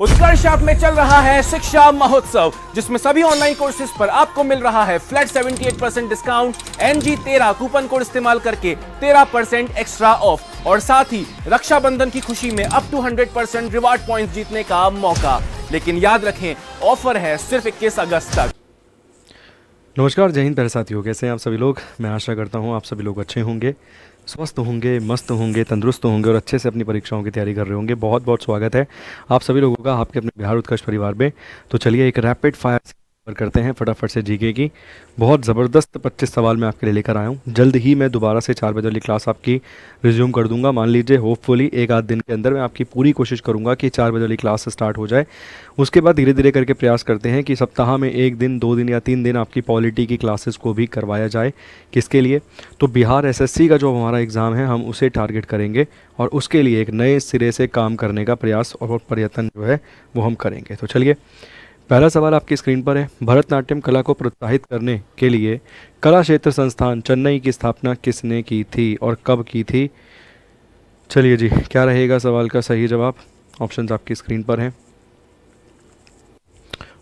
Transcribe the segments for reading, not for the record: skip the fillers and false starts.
उत्कर्ष app में चल रहा है शिक्षा महोत्सव, जिसमें सभी ऑनलाइन कोर्सेज पर आपको मिल रहा है flat 78% discount. NG13 coupon code इस्तेमाल करके 13% एक्स्ट्रा ऑफ और साथ ही रक्षाबंधन की खुशी में अप टू 100% रिवार्ड पॉइंट्स जीतने का मौका। लेकिन याद रखें, ऑफर है सिर्फ 21 अगस्त तक। नमस्कार, जय हिंद प्यारे साथियों, कैसे हैं आप सभी लोग। मैं आशा करता हूं आप सभी लोग अच्छे होंगे, स्वस्थ होंगे, मस्त होंगे, तंदुरुस्त होंगे और अच्छे से अपनी परीक्षाओं की तैयारी कर रहे होंगे। बहुत बहुत स्वागत है आप सभी लोगों का आपके अपने बिहार उत्कर्ष परिवार में। तो चलिए एक रैपिड फायर करते हैं फटाफट से जीके की। बहुत ज़बरदस्त 25 सवाल मैं आपके लिए लेकर आया हूँ। जल्द ही मैं दोबारा से 4 बजे वाली क्लास आपकी रिज्यूम कर दूंगा। मान लीजिए होपफुली एक आध दिन के अंदर मैं आपकी पूरी कोशिश करूंगा कि 4 बजे वाली क्लास स्टार्ट हो जाए। उसके बाद धीरे धीरे करके प्रयास करते हैं कि सप्ताह में 1 दिन, 2 दिन या 3 दिन आपकी पॉलिटी की क्लासेस को भी करवाया जाए। किसके लिए? तो बिहार SSC का जो हमारा एग्ज़ाम है हम उसे टारगेट करेंगे और उसके लिए एक नए सिरे से काम करने का प्रयास और प्रयत्न जो है वो हम करेंगे। तो चलिए, पहला सवाल आपकी स्क्रीन पर है। भरतनाट्यम कला को प्रोत्साहित करने के लिए कला क्षेत्र संस्थान चेन्नई की स्थापना किसने की थी और कब की थी? चलिए जी, क्या रहेगा सवाल का सही जवाब? ऑप्शंस आपकी स्क्रीन पर हैं।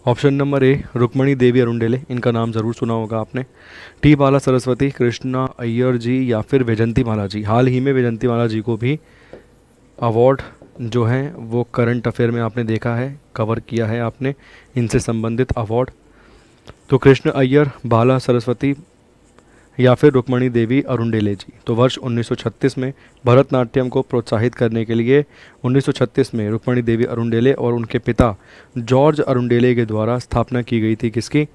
ऑप्शन नंबर ए, रुक्मणी देवी अरुणडेले। इनका नाम ज़रूर सुना होगा आपने। टी बाला सरस्वती, कृष्णा अय्यर जी या फिर वैजंती माला जी। हाल ही में वैजंती माला जी को भी अवार्ड जो हैं वो करंट अफेयर में आपने देखा है, कवर किया है आपने इनसे संबंधित अवार्ड। तो कृष्ण अय्यर, बाला सरस्वती या फिर रुक्मणी देवी अरुणडेले जी। तो वर्ष 1936 में भरतनाट्यम को प्रोत्साहित करने के लिए 1936 में रुक्मणी देवी अरुणडेले और उनके पिता जॉर्ज अरुणडेले के द्वारा स्थापना की गई थी किसकी?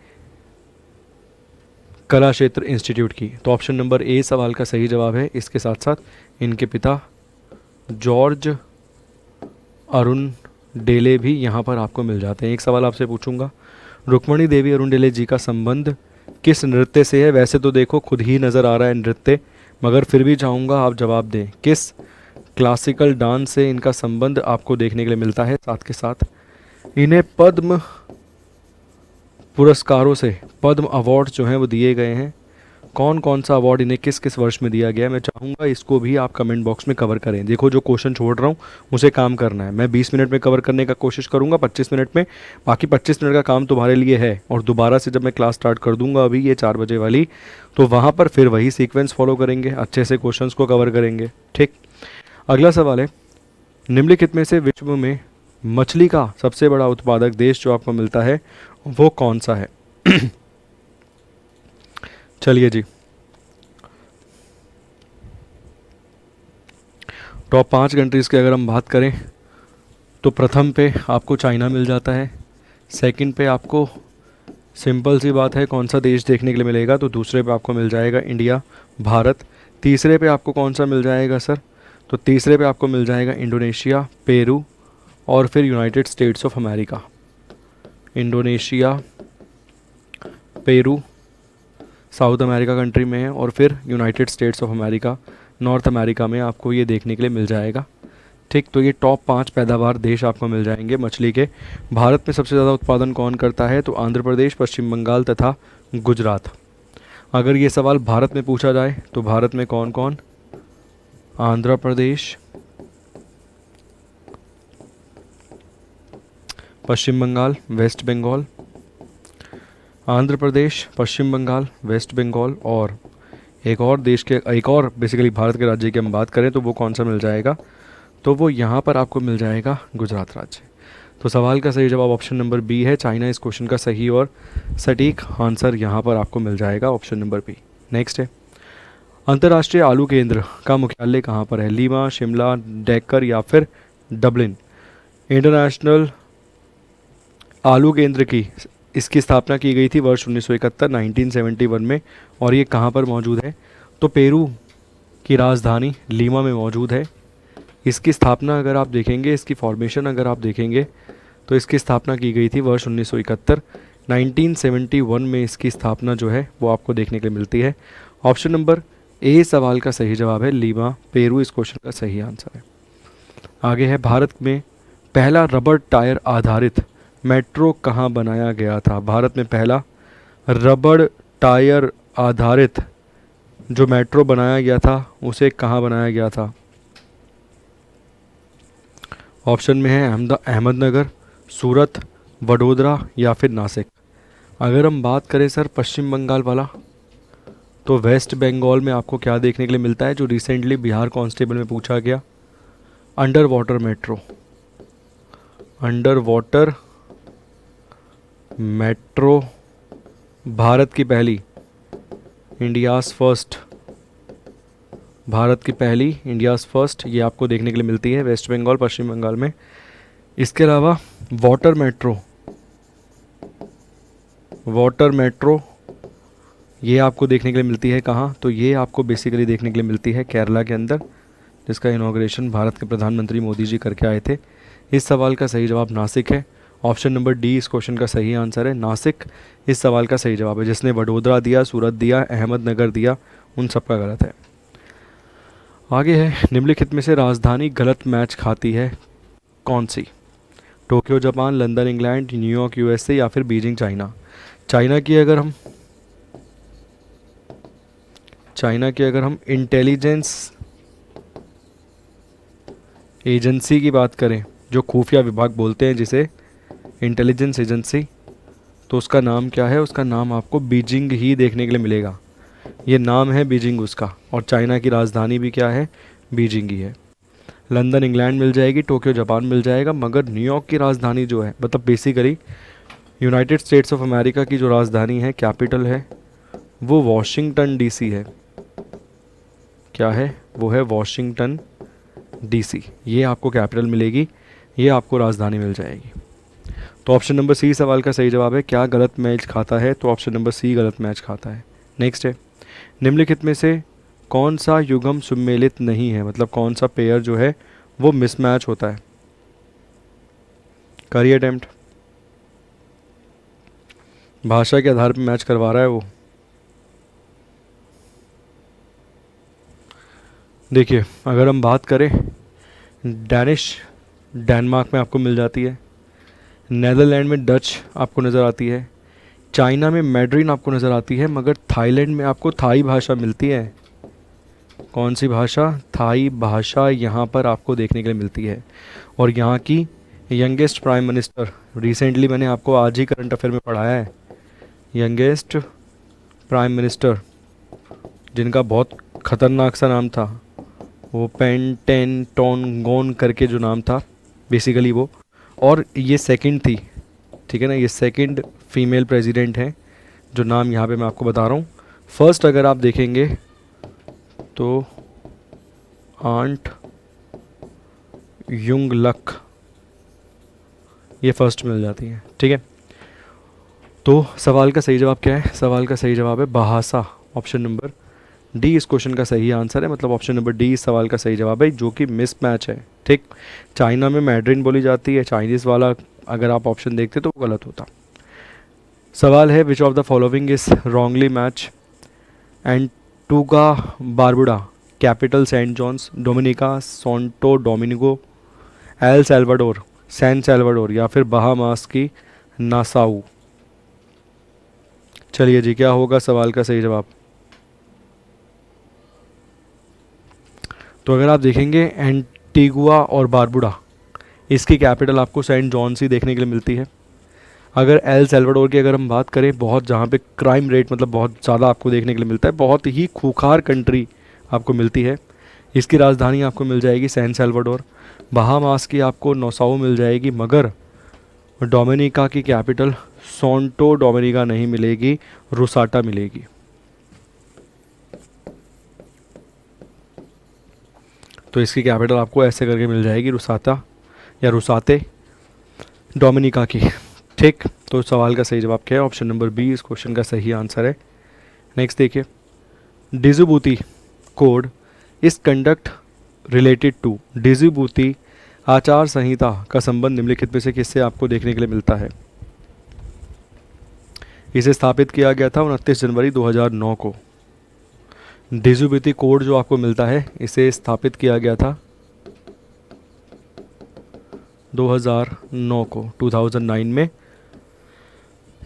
कला क्षेत्र इंस्टीट्यूट की। तो ऑप्शन नंबर ए सवाल का सही जवाब है। इसके साथ साथ इनके पिता जॉर्ज अरुणडेले भी यहाँ पर आपको मिल जाते हैं। एक सवाल आपसे पूछूंगा, रुक्मणी देवी अरुणडेले जी का संबंध किस नृत्य से है? वैसे तो देखो खुद ही नज़र आ रहा है नृत्य, मगर फिर भी चाहूँगा आप जवाब दें। किस क्लासिकल डांस से इनका संबंध आपको देखने के लिए मिलता है? साथ के साथ इन्हें पद्म पुरस्कारों से, पद्म अवार्ड जो हैं वो दिए गए हैं। कौन कौन सा अवार्ड इन्हें किस किस वर्ष में दिया गया है, मैं चाहूँगा इसको भी आप कमेंट बॉक्स में कवर करें। देखो, जो क्वेश्चन छोड़ रहा हूँ उसे काम करना है। मैं 20 मिनट में कवर करने का कोशिश करूँगा, 25 मिनट में। बाकी 25 मिनट का काम तुम्हारे लिए है। और दोबारा से जब मैं क्लास स्टार्ट कर दूँगा अभी ये 4 बजे वाली, तो वहाँ पर फिर वही सीक्वेंस फॉलो करेंगे, अच्छे से क्वेश्चन को कवर करेंगे। ठीक, अगला सवाल है, निम्नलिखित में से विश्व में मछली का सबसे बड़ा उत्पादक देश जो आपको मिलता है वो कौन सा है? चलिए जी, टॉप 5 कंट्रीज़ की अगर हम बात करें तो प्रथम पे आपको चाइना मिल जाता है। सेकंड पे आपको सिंपल सी बात है कौन सा देश देखने के लिए मिलेगा, तो दूसरे पे आपको मिल जाएगा इंडिया, भारत। तीसरे पे आपको कौन सा मिल जाएगा सर? तो तीसरे पे आपको मिल जाएगा इंडोनेशिया, पेरू और फिर United states of America. Indonesia, Peru south America country में है और फिर United states of America north America में आपको ये देखने के लिए मिल जाएगा। ठीक, तो ये टॉप 5 पैदावार देश आपको मिल जाएंगे मछली के। भारत में सबसे ज़्यादा उत्पादन कौन करता है? तो आंध्र प्रदेश, पश्चिम बंगाल तथा गुजरात। अगर ये सवाल भारत में पूछा जाए तो भारत में कौन कौन? आंध्र प्रदेश, पश्चिम बंगाल, वेस्ट बंगाल। आंध्र प्रदेश, पश्चिम बंगाल, वेस्ट बंगाल और एक और देश के, एक और बेसिकली भारत के राज्य की हम बात करें तो वो कौन सा मिल जाएगा? तो वो यहाँ पर आपको मिल जाएगा गुजरात राज्य। तो सवाल का सही जवाब ऑप्शन नंबर बी है। चाइना इस क्वेश्चन का सही और सटीक आंसर यहाँ पर आपको मिल जाएगा, ऑप्शन नंबर बी। नेक्स्ट है, अंतर्राष्ट्रीय आलू केंद्र का मुख्यालय कहाँ पर है? लीमा, शिमला, डेक्कर या फिर डबलिन? इंटरनेशनल आलू केंद्र की इसकी स्थापना की गई थी वर्ष 1971 1971 में। और ये कहाँ पर मौजूद है? तो पेरू की राजधानी लीमा में मौजूद है। इसकी स्थापना अगर आप देखेंगे, इसकी फॉर्मेशन अगर आप देखेंगे तो इसकी स्थापना की गई थी वर्ष 1971 1971 में इसकी स्थापना जो है वो आपको देखने के लिए मिलती है। ऑप्शन नंबर ए सवाल का सही जवाब है, लीमा, पेरू इस क्वेश्चन का सही आंसर है। आगे है, भारत में पहला रबर टायर आधारित मेट्रो कहाँ बनाया गया था? भारत में पहला रबर टायर आधारित जो मेट्रो बनाया गया था उसे कहाँ बनाया गया था? ऑप्शन में है अहमदनगर, सूरत, वडोदरा या फिर नासिक। अगर हम बात करें सर पश्चिम बंगाल वाला, तो वेस्ट बंगाल में आपको क्या देखने के लिए मिलता है जो रिसेंटली बिहार कांस्टेबल में पूछा गया, under water metro. Under water metro Bharat की पहली, इंडियाज़ फर्स्ट, भारत की पहली, इंडियाज़ फर्स्ट, ये आपको देखने के लिए मिलती है वेस्ट बंगाल पश्चिम बंगाल में। इसके अलावा वाटर मेट्रो, वाटर मेट्रो ये आपको देखने के लिए मिलती है कहाँ, तो ये आपको बेसिकली देखने के लिए मिलती है केरला के अंदर, जिसका इनॉग्रेशन भारत के प्रधानमंत्री मोदी जी करके आए थे। इस सवाल का सही जवाब नासिक है। ऑप्शन नंबर डी इस क्वेश्चन का सही आंसर है, नासिक इस सवाल का सही जवाब है। जिसने वडोदरा दिया, सूरत दिया, अहमदनगर दिया, उन सब का गलत है। आगे है, निम्नलिखित में से राजधानी गलत मैच खाती है कौन सी? Tokyo Japan, London England, New York USA या फिर बीजिंग चाइना। चाइना की अगर हम इंटेलिजेंस एजेंसी की बात करें, जो खुफिया विभाग बोलते हैं जिसे, इंटेलिजेंस एजेंसी, तो उसका नाम क्या है? उसका नाम आपको बीजिंग ही देखने के लिए मिलेगा। ये नाम है बीजिंग उसका, और चाइना की राजधानी भी क्या है? बीजिंग ही है। लंदन इंग्लैंड मिल जाएगी, टोक्यो जापान मिल जाएगा, मगर न्यूयॉर्क की राजधानी जो है, मतलब basically United states of America की जो राजधानी है, कैपिटल है, वो वॉशिंगटन डीसी है। क्या है? वो है वॉशिंगटन डीसी। ये आपको कैपिटल मिलेगी, ये आपको राजधानी मिल जाएगी। तो ऑप्शन नंबर सी सवाल का सही जवाब है। क्या गलत मैच खाता है? तो ऑप्शन नंबर सी गलत मैच खाता है। नेक्स्ट है, निम्नलिखित में से कौन सा युग्म सम्मिलित नहीं है, मतलब कौन सा पेयर जो है वो मिसमैच होता है? करिए अटेम्प्ट। भाषा के आधार पर मैच करवा रहा है वो। देखिए, अगर हम बात करें डैनिश, डेनमार्क में आपको मिल जाती है, नेदरलैंड में डच आपको नज़र आती है, चाइना में मैड्रिन आपको नज़र आती है, मगर थाईलैंड में आपको थाई भाषा मिलती है। कौन सी भाषा? थाई भाषा यहाँ पर आपको देखने के लिए मिलती है। और यहाँ की यंगेस्ट प्राइम मिनिस्टर, रिसेंटली मैंने आपको आज ही करंट अफेयर में पढ़ाया है, यंगेस्ट प्राइम मिनिस्टर जिनका बहुत ख़तरनाक सा नाम था, वो पेंटेंटोनगोन करके जो नाम था बेसिकली वो, और ये सेकंड थी, ठीक है ना, ये सेकंड फीमेल प्रेसिडेंट हैं, जो नाम यहाँ पे मैं आपको बता रहा हूँ। फर्स्ट अगर आप देखेंगे तो आंट युंगलक, ये फर्स्ट मिल जाती हैं, ठीक है। तो सवाल का सही जवाब क्या है? सवाल का सही जवाब है बहासा। ऑप्शन नंबर डी इस क्वेश्चन का सही आंसर है, मतलब ऑप्शन नंबर डी इस सवाल का सही जवाब है, जो कि मिसमैच है, ठीक। चाइना में मैड्रिन बोली जाती है, चाइनीज़ वाला अगर आप ऑप्शन देखते तो वो गलत होता। सवाल है, which of the following is wrongly match? Antigua Barbuda, capital Saint John's, Dominica, Santo Domingo, El Salvador, San Salvador या फिर बहामास की नासाऊ। चलिए जी, क्या होगा सवाल का सही जवाब? तो अगर आप देखेंगे एंटीगुआ और बारबुडा, इसकी कैपिटल आपको सेंट जॉन सी देखने के लिए मिलती है। अगर एल सैल्वाडोर की अगर हम बात करें, बहुत जहाँ पे क्राइम रेट मतलब बहुत ज़्यादा आपको देखने के लिए मिलता है, बहुत ही खूंखार कंट्री आपको मिलती है, इसकी राजधानी आपको मिल जाएगी सैन सैल्वाडोर। बहामास की आपको नौसाऊ मिल जाएगी, मगर डोमिनिका की कैपिटल सॉन्टो डोमिनिका नहीं मिलेगी, रुसाटा मिलेगी। तो इसकी कैपिटल आपको ऐसे करके मिल जाएगी, रुसाता या रुसाते डोमिनिका की, ठीक। तो सवाल का सही जवाब क्या है? ऑप्शन नंबर बी इस क्वेश्चन का सही आंसर है। नेक्स्ट देखिए, डिजुबूती कोड इस कंडक्ट रिलेटेड टू, डिजुबूती आचार संहिता का संबंध निम्नलिखित में से किससे आपको देखने के लिए मिलता है? इसे स्थापित किया गया था 29 जनवरी 2009 को। डिजुबूती कोड जो आपको मिलता है, इसे स्थापित किया गया था 2009 को, 2009 में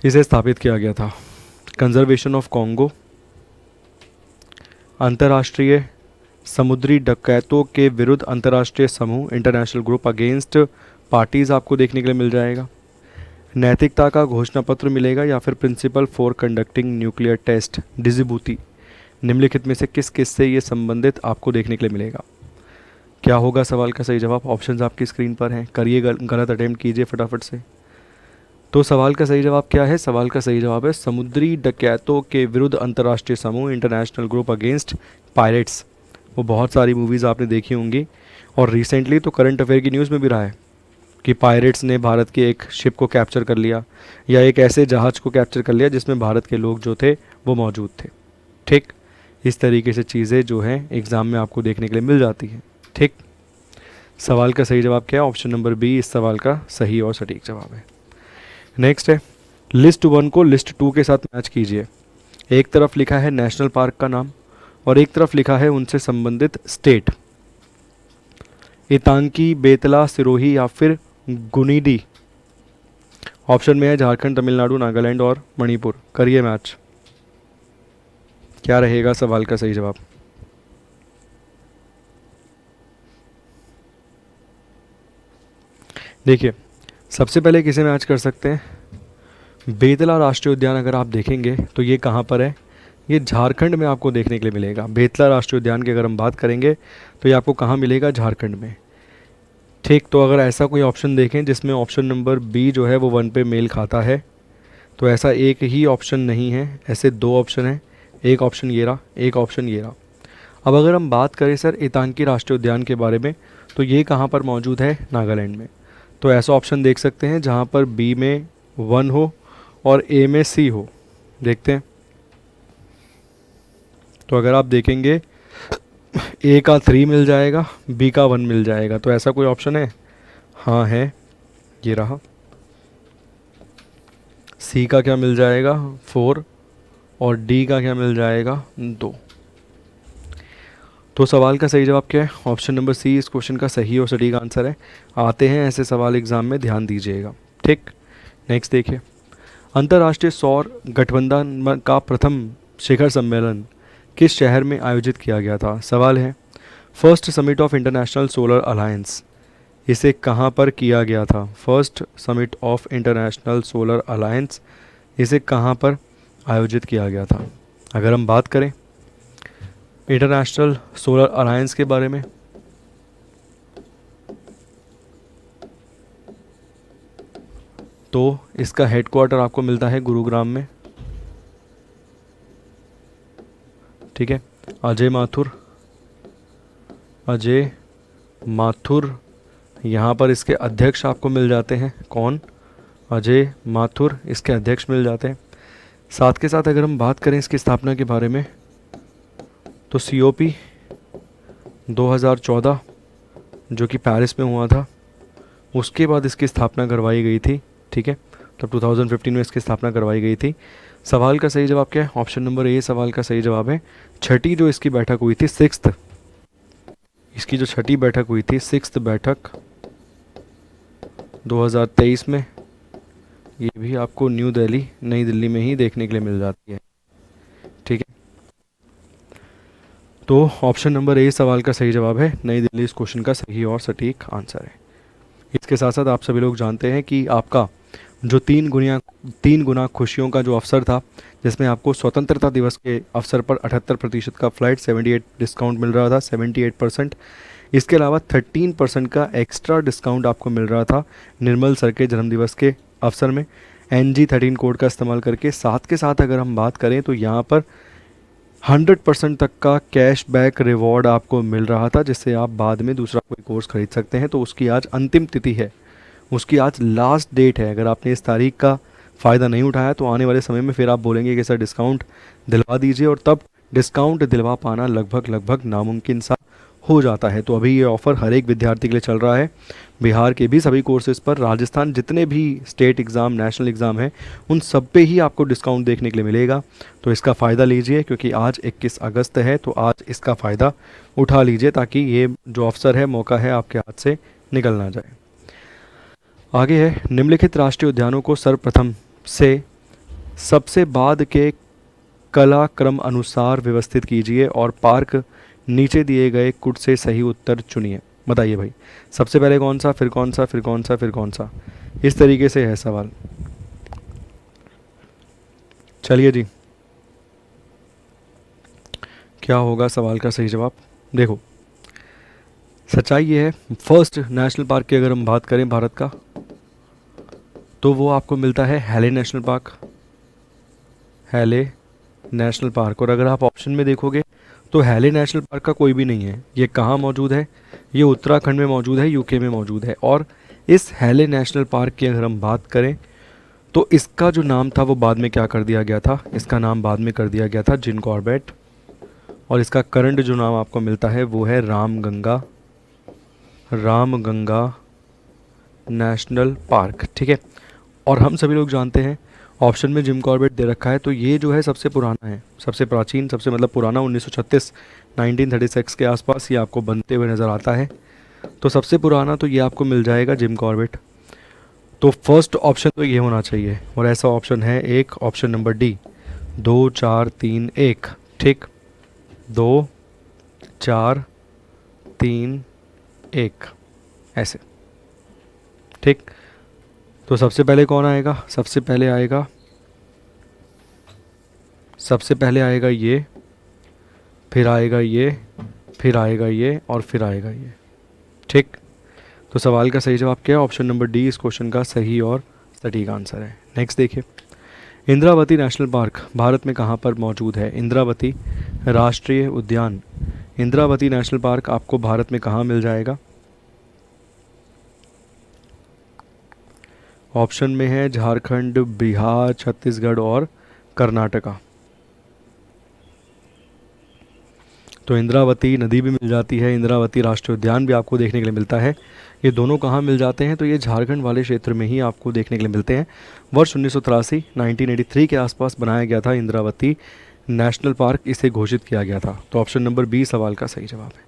इसे स्थापित किया गया था। कंजर्वेशन ऑफ कॉन्गो, अंतर्राष्ट्रीय समुद्री डकैतों के विरुद्ध अंतर्राष्ट्रीय समूह, इंटरनेशनल ग्रुप अगेंस्ट पार्टीज आपको देखने के लिए मिल जाएगा। नैतिकता का घोषणा पत्र मिलेगा या फिर principle for conducting nuclear test Djibouti, निम्नलिखित में से किस किस से ये संबंधित आपको देखने के लिए मिलेगा। क्या होगा सवाल का सही जवाब? ऑप्शंस आपकी स्क्रीन पर हैं, करिए गलत अटेम्प्ट कीजिए फटाफट से। तो सवाल का सही जवाब क्या है? सवाल का सही जवाब है समुद्री डकैतों के विरुद्ध अंतर्राष्ट्रीय समूह, इंटरनेशनल ग्रुप अगेंस्ट पायरेट्स। वो बहुत सारी मूवीज़ आपने देखी होंगी और रिसेंटली तो करंट अफेयर की न्यूज़ में भी रहा है कि पायरेट्स ने भारत के एक शिप को कैप्चर कर लिया या एक ऐसे जहाज़ को कैप्चर कर लिया जिसमें भारत के लोग जो थे वो मौजूद थे। ठीक, इस तरीके से चीज़ें जो हैं एग्ज़ाम में आपको देखने के लिए मिल जाती हैं। ठीक, सवाल का सही जवाब क्या है? ऑप्शन नंबर बी इस सवाल का सही और सटीक जवाब है। नेक्स्ट है, लिस्ट 1 को लिस्ट 2 के साथ मैच कीजिए। एक तरफ लिखा है नेशनल पार्क का नाम और एक तरफ लिखा है उनसे संबंधित स्टेट। इतांकी, बेतला, सिरोही या फिर गुनीडी। ऑप्शन में है झारखंड, तमिलनाडु, नागालैंड और मणिपुर। करिए मैच, क्या रहेगा सवाल का सही जवाब? देखिए, सबसे पहले किसे मैच कर सकते हैं? बेतला राष्ट्रीय उद्यान अगर आप देखेंगे तो ये कहाँ पर है? ये झारखंड में आपको देखने के लिए मिलेगा। बेतला राष्ट्रीय उद्यान की अगर हम बात करेंगे तो ये आपको कहाँ मिलेगा? झारखंड में। ठीक, तो अगर ऐसा कोई ऑप्शन देखें जिसमें ऑप्शन नंबर बी जो है वो 1 पे मेल खाता है, तो ऐसा एक ही ऑप्शन नहीं है, ऐसे 2 ऑप्शन हैं। एक ऑप्शन ये रहा, एक ऑप्शन ये रहा। अब अगर हम बात करें सर इतांकी राष्ट्रीय उद्यान के बारे में, तो ये कहाँ पर मौजूद है? नागालैंड में। तो ऐसा ऑप्शन देख सकते हैं जहाँ पर बी में 1 हो और ए में सी हो। देखते हैं, तो अगर आप देखेंगे ए का 3 मिल जाएगा, बी का 1 मिल जाएगा। तो ऐसा कोई ऑप्शन है? हाँ है, ये रहा। सी का क्या मिल जाएगा? 4 और डी का क्या मिल जाएगा? 2। तो सवाल का सही जवाब क्या है? ऑप्शन नंबर सी इस क्वेश्चन का सही और सटीक आंसर है। आते हैं ऐसे सवाल एग्जाम में, ध्यान दीजिएगा। ठीक, नेक्स्ट देखिए, अंतर्राष्ट्रीय सौर गठबंधन का प्रथम शिखर सम्मेलन किस शहर में आयोजित किया गया था? सवाल है, first summit of international solar alliance, इसे कहाँ पर किया गया था? First summit of international solar alliance, इसे कहाँ पर आयोजित किया गया था? अगर हम बात करें इंटरनेशनल सोलर अलायंस के बारे में, तो इसका हेडक्वार्टर आपको मिलता है गुरुग्राम में। ठीक है, अजय माथुर यहाँ पर इसके अध्यक्ष आपको मिल जाते हैं। कौन? अजय माथुर इसके अध्यक्ष मिल जाते हैं। साथ के साथ अगर हम बात करें इसकी स्थापना के बारे में, तो COP 2014 जो कि पेरिस में हुआ था, उसके बाद इसकी स्थापना करवाई गई थी। ठीक है, तब 2015 में इसकी स्थापना करवाई गई थी। सवाल का सही जवाब क्या है? ऑप्शन नंबर ए सवाल का सही जवाब है। छठी जो इसकी बैठक हुई थी, 6th, इसकी जो छठी बैठक हुई थी, 6th बैठक 2023 में, ये भी आपको नई दिल्ली में ही देखने के लिए मिल जाती है। ठीक है, तो ऑप्शन नंबर ए सवाल का सही जवाब है। नई दिल्ली इस क्वेश्चन का सही और सटीक आंसर है। इसके साथ साथ आप सभी लोग जानते हैं कि आपका जो 3 गुना खुशियों का जो अवसर था, जिसमें आपको स्वतंत्रता दिवस के अवसर पर 78% का फ्लाइट 78 डिस्काउंट मिल रहा था, 78%। इसके अलावा 13% का एक्स्ट्रा डिस्काउंट आपको मिल रहा था निर्मल सर के जन्मदिवस के अवसर में NG13 कोड का इस्तेमाल करके। साथ के साथ अगर हम बात करें तो यहाँ पर 100% तक का कैशबैक रिवॉर्ड आपको मिल रहा था, जिससे आप बाद में दूसरा कोई कोर्स खरीद सकते हैं। तो उसकी आज अंतिम तिथि है, उसकी आज लास्ट डेट है। अगर आपने इस तारीख का फ़ायदा नहीं उठाया तो आने वाले समय में फिर आप बोलेंगे कि सर डिस्काउंट दिलवा दीजिए, और तब डिस्काउंट दिलवा पाना लगभग नामुमकिन सा हो जाता है। तो अभी ये ऑफ़र हर एक विद्यार्थी के लिए चल रहा है, बिहार के भी सभी कोर्सेज़ पर, राजस्थान जितने भी स्टेट एग्ज़ाम, नेशनल एग्ज़ाम है, उन सब पे ही आपको डिस्काउंट देखने के लिए मिलेगा। तो इसका फ़ायदा लीजिए, क्योंकि आज 21 अगस्त है, तो आज इसका फ़ायदा उठा लीजिए ताकि ये जो अवसर है, मौका है, आपके हाथ से निकल ना जाए। आगे है, निम्नलिखित राष्ट्रीय उद्यानों को सर्वप्रथम से सबसे बाद के कला क्रम अनुसार व्यवस्थित कीजिए और पार्क नीचे दिए गए कुट से सही उत्तर चुनिए। बताइए भाई, सबसे पहले कौन सा, फिर कौन सा, फिर कौन सा, फिर कौन सा? इस तरीके से है सवाल। चलिए जी, क्या होगा सवाल का सही जवाब? देखो, सच्चाई ये है, फर्स्ट नेशनल पार्क की अगर हम बात करें भारत का, तो वो आपको मिलता है हैले नेशनल पार्क, हैले नेशनल पार्क। और अगर आप ऑप्शन में देखोगे तो हैले नेशनल पार्क का कोई भी नहीं है। ये कहाँ मौजूद है? ये उत्तराखंड में मौजूद है, यूके में मौजूद है। और इस हैले नेशनल पार्क की अगर हम बात करें तो इसका जो नाम था वो बाद में क्या कर दिया गया था? इसका नाम बाद में कर दिया गया था जिम कॉर्बेट। और इसका करंट जो नाम आपको मिलता है वो है रामगंगा, रामगंगा नेशनल पार्क। ठीक है, और हम सभी लोग जानते हैं ऑप्शन में जिम कॉर्बेट दे रखा है, तो ये जो है सबसे पुराना है, सबसे प्राचीन, सबसे मतलब पुराना 1936 1936 के आसपास ये आपको बनते हुए नज़र आता है। तो सबसे पुराना तो ये आपको मिल जाएगा जिम कॉर्बेट। तो फर्स्ट ऑप्शन तो ये होना चाहिए, और ऐसा ऑप्शन है एक, ऑप्शन नंबर डी, 2 4 3 1। ठीक, 2 4 3 1 ऐसे। ठीक, तो सबसे पहले कौन आएगा? सबसे पहले आएगा ये, फिर आएगा ये, फिर आएगा ये, और फिर आएगा ये। ठीक, तो सवाल का सही जवाब क्या है? ऑप्शन नंबर डी इस क्वेश्चन का सही और सटीक आंसर है। नेक्स्ट देखिए, इंद्रावती नेशनल पार्क भारत में कहाँ पर मौजूद है? इंद्रावती राष्ट्रीय उद्यान, इंद्रावती नेशनल पार्क आपको भारत में कहाँ मिल जाएगा? ऑप्शन में है झारखंड, बिहार, छत्तीसगढ़ और कर्नाटका। तो इंद्रावती नदी भी मिल जाती है, इंद्रावती राष्ट्रीय उद्यान भी आपको देखने के लिए मिलता है। ये दोनों कहाँ मिल जाते हैं? तो ये झारखंड वाले क्षेत्र में ही आपको देखने के लिए मिलते हैं। वर्ष 1983 1983 के आसपास बनाया गया था इंद्रावती नेशनल पार्क, इसे घोषित किया गया था। तो ऑप्शन नंबर बी सवाल का सही जवाब है।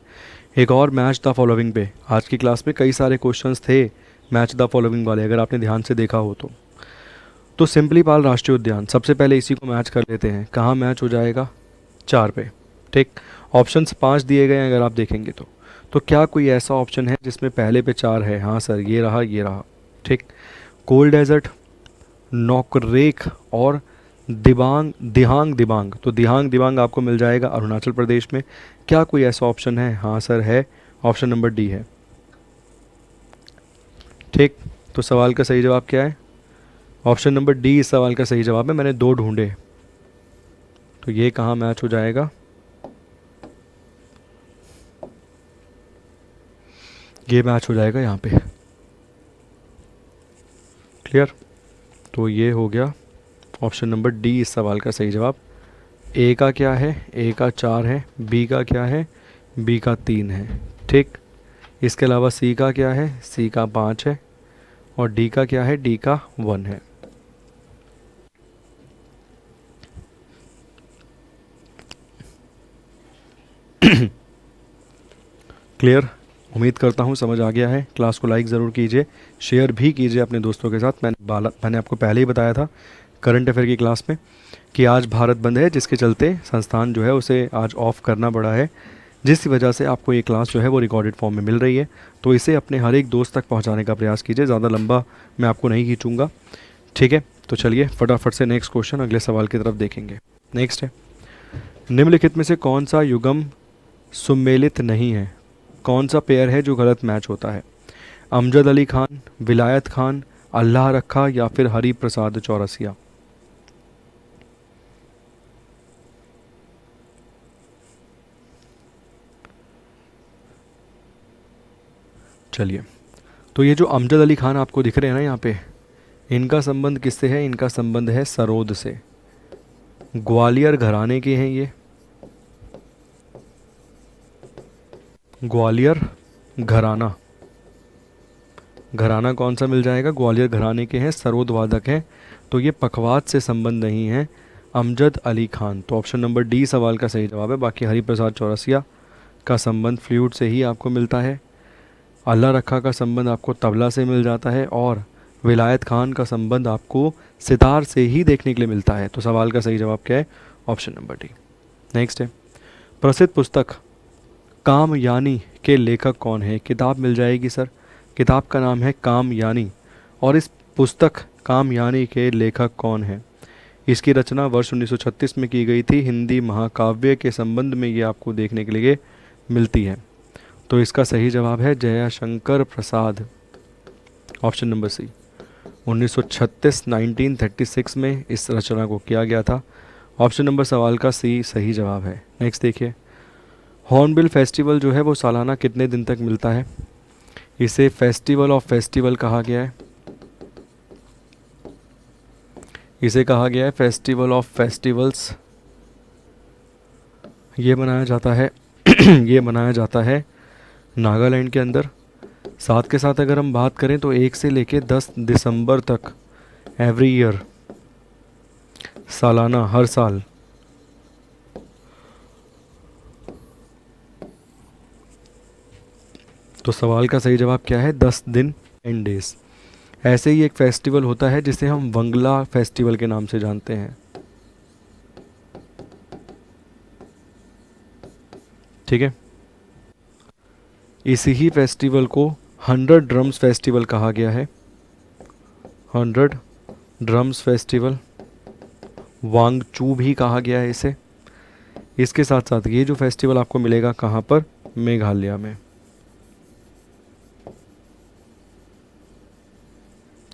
एक और मैच द फॉलोइंग पे, आज की क्लास में कई सारे क्वेश्चंस थे मैच द फॉलोइंग वाले, अगर आपने ध्यान से देखा हो तो सिंपली पाल राष्ट्रीय उद्यान, सबसे पहले इसी को मैच कर लेते हैं। कहाँ मैच हो जाएगा? 4 पे। ठीक, ऑप्शंस 5 दिए गए हैं अगर आप देखेंगे तो क्या कोई ऐसा ऑप्शन है जिसमें पहले पे 4 है? हाँ सर, ये रहा, ये रहा। ठीक, कोल डेजर्ट, नोकरेक और दिहांग दिबांग। तो दिहांग दिबांग आपको मिल जाएगा अरुणाचल प्रदेश में। क्या कोई ऐसा ऑप्शन है? हाँ सर है, ऑप्शन नंबर डी है। ठीक, तो सवाल का सही जवाब क्या है? ऑप्शन नंबर डी इस सवाल का सही जवाब है। मैंने 2 ढूंढे, तो ये कहाँ मैच हो जाएगा? ये मैच हो जाएगा यहाँ पे। क्लियर? तो ये हो गया ऑप्शन नंबर डी इस सवाल का सही जवाब। ए का क्या है? ए का 4 है। बी का क्या है? बी का 3 है। ठीक, इसके अलावा सी का क्या है? सी का 5 है। और डी का क्या है? डी का 1 है। क्लियर? उम्मीद करता हूँ समझ आ गया है। क्लास को लाइक ज़रूर कीजिए, शेयर भी कीजिए अपने दोस्तों के साथ। मैंने आपको पहले ही बताया था करंट अफेयर की क्लास में कि आज भारत बंद है, जिसके चलते संस्थान जो है उसे आज ऑफ करना पड़ा है, जिसकी वजह से आपको ये क्लास जो है वो रिकॉर्डेड फॉर्म में मिल रही है। तो इसे अपने हर एक दोस्त तक पहुँचाने का प्रयास कीजिए, ज़्यादा लंबा मैं आपको नहीं खींचूँगा। ठीक है, तो चलिए फटाफट से नेक्स्ट क्वेश्चन, अगले सवाल की तरफ देखेंगे। नेक्स्ट है, निम्नलिखित में से कौन सा युग्म सुमेलित नहीं है? कौन सा पेयर है जो गलत मैच होता है? अमजद अली खान, विलायत खान, अल्लाह रखा या फिर हरि प्रसाद चौरसिया? चलिए, तो ये जो अमजद अली खान आपको दिख रहे हैं ना यहाँ पे, इनका संबंध किससे है? इनका संबंध है सरोद से। ग्वालियर घराने के हैं ये, ग्वालियर घराना। घराना कौन सा मिल जाएगा? ग्वालियर घराने के हैं, सरोद वादक हैं। तो ये पखवाज से संबंध नहीं है अमजद अली खान। तो ऑप्शन नंबर डी सवाल का सही जवाब है। बाकी हरि प्रसाद चौरसिया का संबंध फ्लूट से ही आपको मिलता है, अल्लाह रखा का संबंध आपको तबला से मिल जाता है, और विलायत खान का संबंध आपको सितार से ही देखने के लिए मिलता है। तो सवाल का सही जवाब क्या है? Option number D. नेक्स्ट है, प्रसिद्ध पुस्तक कामयानी के लेखक कौन है? किताब मिल जाएगी सर, किताब का नाम है कामयानी। और इस पुस्तक कामयानी के लेखक कौन है? इसकी रचना वर्ष 1936 में की गई थी। हिंदी महाकाव्य के संबंध में ये आपको देखने के लिए मिलती है। तो इसका सही जवाब है जयाशंकर प्रसाद, ऑप्शन नंबर सी। 1936 1936 में इस रचना को किया गया था। ऑप्शन नंबर सवाल का सी सही जवाब है। नेक्स्ट देखिए, हॉर्नबिल फेस्टिवल जो है वो सालाना कितने दिन तक मिलता है? इसे फेस्टिवल ऑफ फेस्टिवल कहा गया है। इसे कहा गया है फेस्टिवल ऑफ फेस्टिवल्स। ये मनाया जाता है ये मनाया जाता है नागालैंड के अंदर। साथ के साथ अगर हम बात करें तो 1 से लेके 10 दिसंबर तक एवरी ईयर, सालाना, हर साल तो सवाल का सही जवाब क्या है? 10 दिन, 10 डेज। ऐसे ही एक फेस्टिवल होता है जिसे हम वंगला फेस्टिवल के नाम से जानते हैं। ठीक है, इसी ही फेस्टिवल को 100 ड्रम्स फेस्टिवल कहा गया है। 100 ड्रम्स फेस्टिवल, वांगचू भी कहा गया है इसे। इसके साथ साथ ये जो फेस्टिवल आपको मिलेगा कहाँ पर? मेघालय में।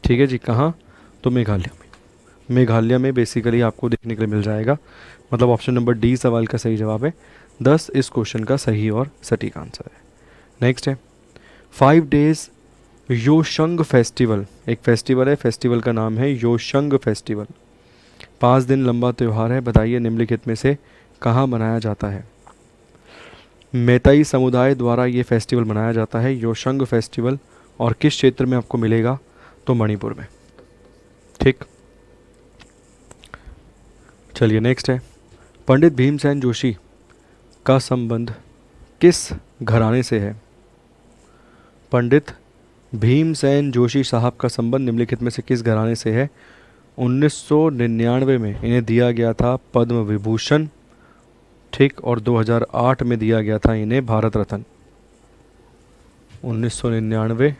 ठीक है जी, कहाँ? तो मेघालय में। मेघालय में बेसिकली आपको देखने के लिए मिल जाएगा। मतलब ऑप्शन नंबर डी सवाल का सही जवाब है। 10 इस क्वेश्चन का सही और सटीक आंसर है। नेक्स्ट है 5 डेज योशंग फेस्टिवल। एक फेस्टिवल है, फेस्टिवल का नाम है योशंग फेस्टिवल। 5 दिन लंबा त्यौहार है। बताइए निम्नलिखित में से कहाँ मनाया जाता है? मैताई समुदाय द्वारा ये फेस्टिवल मनाया जाता है, योशंग फेस्टिवल। और किस क्षेत्र में आपको मिलेगा? तो मणिपुर में। ठीक, चलिए नेक्स्ट है, पंडित भीमसेन जोशी का संबंध किस घराने से है? पंडित भीमसेन जोशी साहब का संबंध निम्नलिखित में से किस घराने से है? 1999 में इन्हें दिया गया था पद्म विभूषण। ठीक, और 2008 में दिया गया था इन्हें भारत रत्न। 1999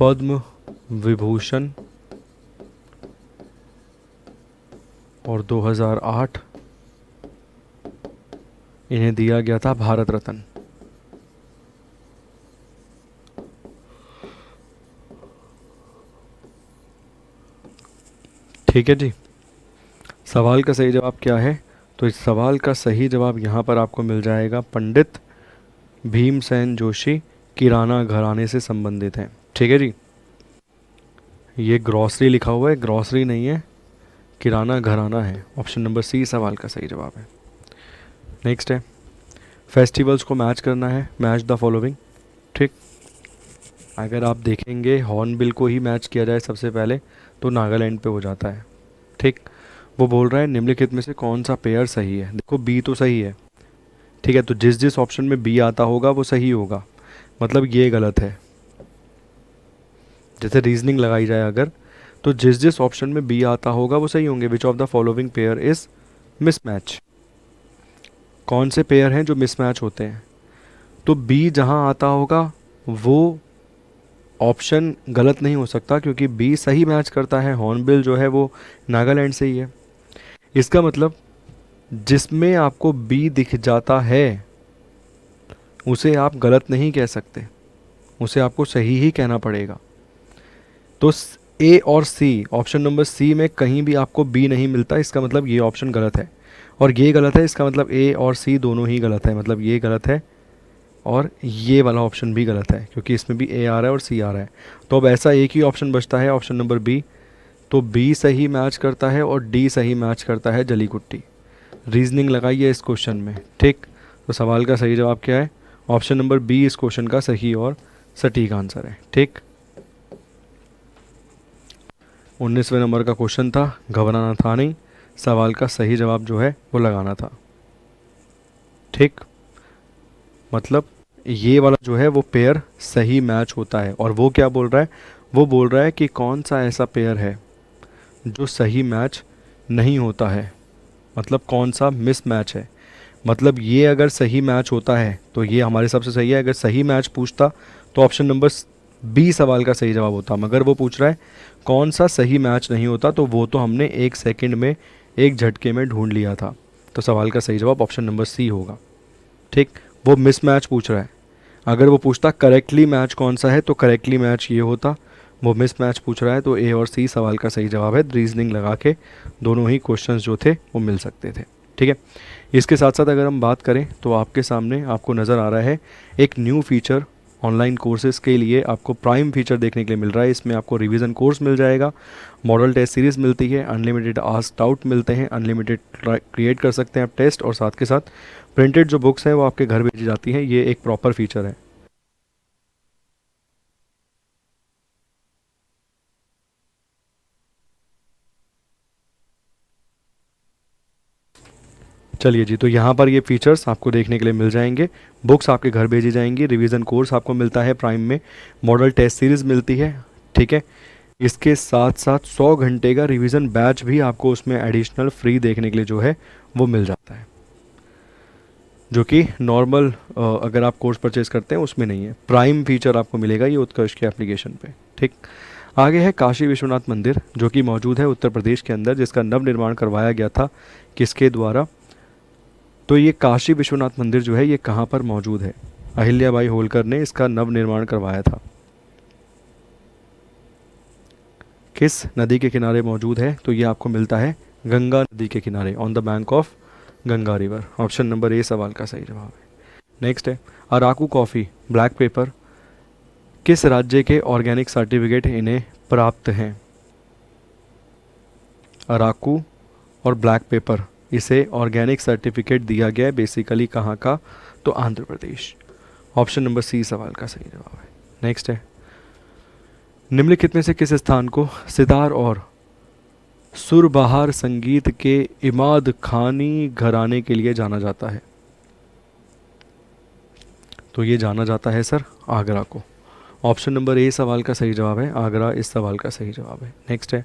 पद्म विभूषण और 2008 इन्हें दिया गया था भारत रत्न। ठीक है जी, सवाल का सही जवाब क्या है? तो इस सवाल का सही जवाब यहाँ पर आपको मिल जाएगा, पंडित भीमसेन जोशी किराना घराने से संबंधित हैं। ठीक है जी, ये ग्रॉसरी लिखा हुआ है, ग्रॉसरी नहीं है, किराना घराना है। ऑप्शन नंबर सी सवाल का सही जवाब है। नेक्स्ट है, फेस्टिवल्स को मैच करना है, मैच द फॉलोइंग। ठीक, अगर आप देखेंगे हॉर्नबिल को ही मैच किया जाए सबसे पहले तो नागालैंड पे हो जाता है। ठीक, वो बोल रहा है निम्नलिखित में से कौन सा पेयर सही है? देखो बी तो सही है। ठीक है, तो जिस जिस ऑप्शन में बी आता होगा वो सही होगा, मतलब ये गलत है। जैसे रीजनिंग लगाई जाए अगर, तो जिस जिस ऑप्शन में बी आता होगा वो सही होंगे। विच of the following pair is mismatch? कौन से पेयर हैं जो मिसमैच होते हैं? तो बी जहां आता होगा वो ऑप्शन गलत नहीं हो सकता, क्योंकि बी सही मैच करता है। हॉर्नबिल जो है वो नागालैंड से ही है। इसका मतलब जिसमें आपको बी दिख जाता है उसे आप गलत नहीं कह सकते, उसे आपको सही ही कहना पड़ेगा। तो ए और सी, ऑप्शन नंबर सी में कहीं भी आपको बी नहीं मिलता, इसका मतलब ये ऑप्शन गलत है। और ये गलत है, इसका मतलब ए और सी दोनों ही गलत है। मतलब ये गलत है और ये वाला ऑप्शन भी गलत है, क्योंकि इसमें भी ए आ रहा है और सी आ रहा है। तो अब ऐसा एक ही ऑप्शन बचता है, ऑप्शन नंबर बी। तो बी सही मैच करता है और डी सही मैच करता है, जलीकुट्टी। रीजनिंग लगाइए इस क्वेश्चन में। ठीक, तो सवाल का सही जवाब क्या है? ऑप्शन नंबर बी इस क्वेश्चन का सही और सटीक आंसर है। ठीक, 19वें नंबर का क्वेश्चन था, घबराना था नहीं। सवाल का सही जवाब जो है वो लगाना था। ठीक, मतलब ये वाला जो है वो पेयर सही मैच होता है। और वो क्या बोल रहा है? वो बोल रहा है कि कौन सा ऐसा पेयर है जो सही मैच नहीं होता है, मतलब कौन सा मिस मैच है। मतलब ये अगर सही मैच होता है तो ये हमारे हिसाब से सही है। अगर सही मैच पूछता तो ऑप्शन नंबर बी सवाल का सही जवाब होता। मगर वो पूछ रहा है कौन सा सही मैच नहीं होता, तो वो तो हमने एक सेकंड में, एक झटके में ढूंढ लिया था। तो सवाल का सही जवाब ऑप्शन नंबर सी होगा। ठीक, वो मिस मैच पूछ रहा है। अगर वो पूछता करेक्टली मैच कौन सा है तो करेक्टली मैच ये होता। वो मिस मैच पूछ रहा है तो ए और सी सवाल का सही जवाब है। रीजनिंग लगा के दोनों ही क्वेश्चंस जो थे वो मिल सकते थे। ठीक है, इसके साथ साथ अगर हम बात करें तो आपके सामने आपको नज़र आ रहा है एक न्यू फीचर ऑनलाइन कोर्सेज़ के लिए। आपको प्राइम फीचर देखने के लिए मिल रहा है। इसमें आपको रिवीजन कोर्स मिल जाएगा, मॉडल टेस्ट सीरीज़ मिलती है, अनलिमिटेड आस्क्ड आउट मिलते हैं, अनलिमिटेड क्रिएट कर सकते हैं आप टेस्ट, और साथ के साथ प्रिंटेड जो बुक्स हैं वो आपके घर भेजी जाती हैं। ये एक प्रॉपर फीचर है। चलिए जी, तो यहाँ पर ये फीचर्स आपको देखने के लिए मिल जाएंगे। बुक्स आपके घर भेजी जाएंगी, रिवीजन कोर्स आपको मिलता है प्राइम में, मॉडल टेस्ट सीरीज़ मिलती है। ठीक है, इसके साथ साथ 100 घंटे का रिवीजन बैच भी आपको उसमें एडिशनल फ्री देखने के लिए जो है वो मिल जाता है, जो कि नॉर्मल अगर आप कोर्स परचेज करते हैं उसमें नहीं है। प्राइम फीचर आपको मिलेगा ये उत्कर्ष के एप्लीकेशन पे। ठीक, आगे है काशी विश्वनाथ मंदिर, जो कि मौजूद है उत्तर प्रदेश के अंदर, जिसका नव निर्माण करवाया गया था किसके द्वारा? तो ये काशी विश्वनाथ मंदिर जो है ये कहाँ पर मौजूद है? अहिल्याबाई होलकर ने इसका नव निर्माण करवाया था। किस नदी के किनारे मौजूद है? तो ये आपको मिलता है गंगा नदी के किनारे, on the bank of Ganga river. Option number A सवाल का सही जवाब है। नेक्स्ट है अराकू कॉफ़ी, ब्लैक पेपर किस राज्य के ऑर्गेनिक सर्टिफिकेट इन्हें प्राप्त हैं? अराकू और ब्लैक पेपर, इसे ऑर्गेनिक सर्टिफिकेट दिया गया है बेसिकली कहाँ का? तो Andhra Pradesh. Option number C सवाल का सही जवाब है। नेक्स्ट है निम्नलिखित में से किस स्थान को सितार और सुरबहार संगीत के इमाद खानी घराने के लिए जाना जाता है? तो ये जाना जाता है सर आगरा को। ऑप्शन नंबर ए सवाल का सही जवाब है, आगरा इस सवाल का सही जवाब है। नेक्स्ट है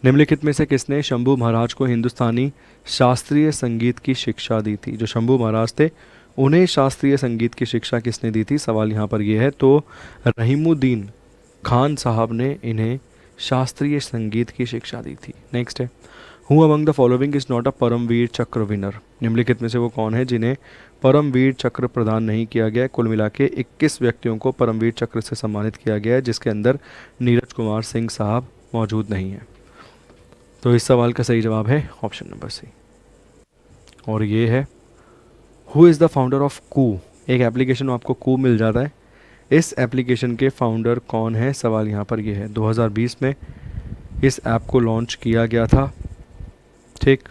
निम्नलिखित में से किसने शंभू महाराज को हिंदुस्तानी शास्त्रीय संगीत की शिक्षा दी थी? जो शंभू महाराज थे उन्हें शास्त्रीय संगीत की शिक्षा किसने दी थी? सवाल यहाँ पर यह है। तो रहीमुद्दीन खान साहब ने इन्हें शास्त्रीय संगीत की शिक्षा दी थी। नेक्स्ट है who among the following is not a Paramvir Chakra winner? निम्नलिखित में से वो कौन है जिन्हें परमवीर चक्र प्रदान नहीं किया गया? कुल मिला के 21 व्यक्तियों को परमवीर चक्र से सम्मानित किया गया है, जिसके अंदर नीरज कुमार सिंह साहब मौजूद नहीं है। तो इस सवाल का सही जवाब है ऑप्शन नंबर सी। और ये है who is the founder of Koo? एक एप्लीकेशन में आपको कू मिल जाता है, इस एप्लीकेशन के फाउंडर कौन है? सवाल यहाँ पर ये है। 2020 में इस ऐप को लॉन्च किया गया था। ठीक,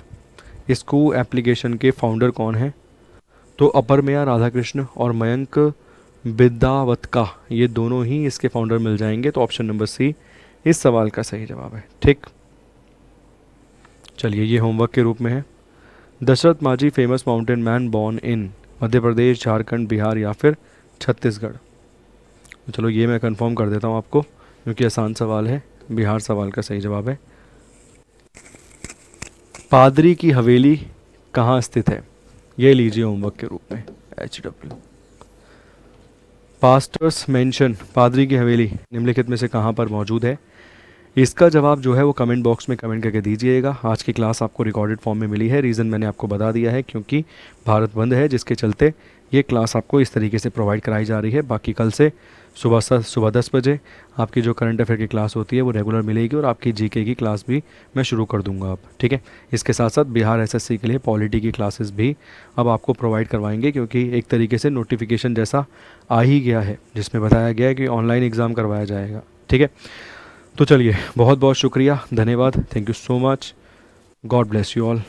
इस कू एप्लीकेशन के फाउंडर कौन है? तो अपरमया राधाकृष्ण और मयंक बिद्दावतका, ये दोनों ही इसके फाउंडर मिल जाएंगे। तो ऑप्शन नंबर सी इस सवाल का सही जवाब है। ठीक, चलिए ये होमवर्क के रूप में है। Dashrath Manjhi famous mountain man born in Madhya Pradesh, Jharkhand, Bihar या फिर छत्तीसगढ़? तो चलो ये मैं कंफर्म कर देता हूँ आपको, क्योंकि आसान सवाल है। बिहार सवाल का सही जवाब है। पादरी की हवेली कहाँ स्थित है? ये लीजिए होमवर्क के रूप में। HW पास्टर्स मेंशन, पादरी की हवेली निम्नलिखित में से कहाँ पर मौजूद है? इसका जवाब जो है वो कमेंट बॉक्स में कमेंट करके दीजिएगा। आज की क्लास आपको रिकॉर्डेड फॉर्म में मिली है। रीज़न मैंने आपको बता दिया है, क्योंकि भारत बंद है, जिसके चलते ये क्लास आपको इस तरीके से प्रोवाइड कराई जा रही है। बाकी कल से सुबह 10 बजे आपकी जो करंट अफेयर की क्लास होती है वो रेगुलर मिलेगी, और आपकी जीके की क्लास भी मैं शुरू कर दूंगा अब। ठीक है, इसके साथ साथ बिहार SSC के लिए पॉलिटी की क्लासेस भी अब आपको प्रोवाइड करवाएंगे, क्योंकि एक तरीके से नोटिफिकेशन जैसा आ ही गया है, जिसमें बताया गया है कि ऑनलाइन एग्ज़ाम करवाया जाएगा। ठीक है, तो चलिए बहुत बहुत शुक्रिया, धन्यवाद, thank you so much, God bless you all.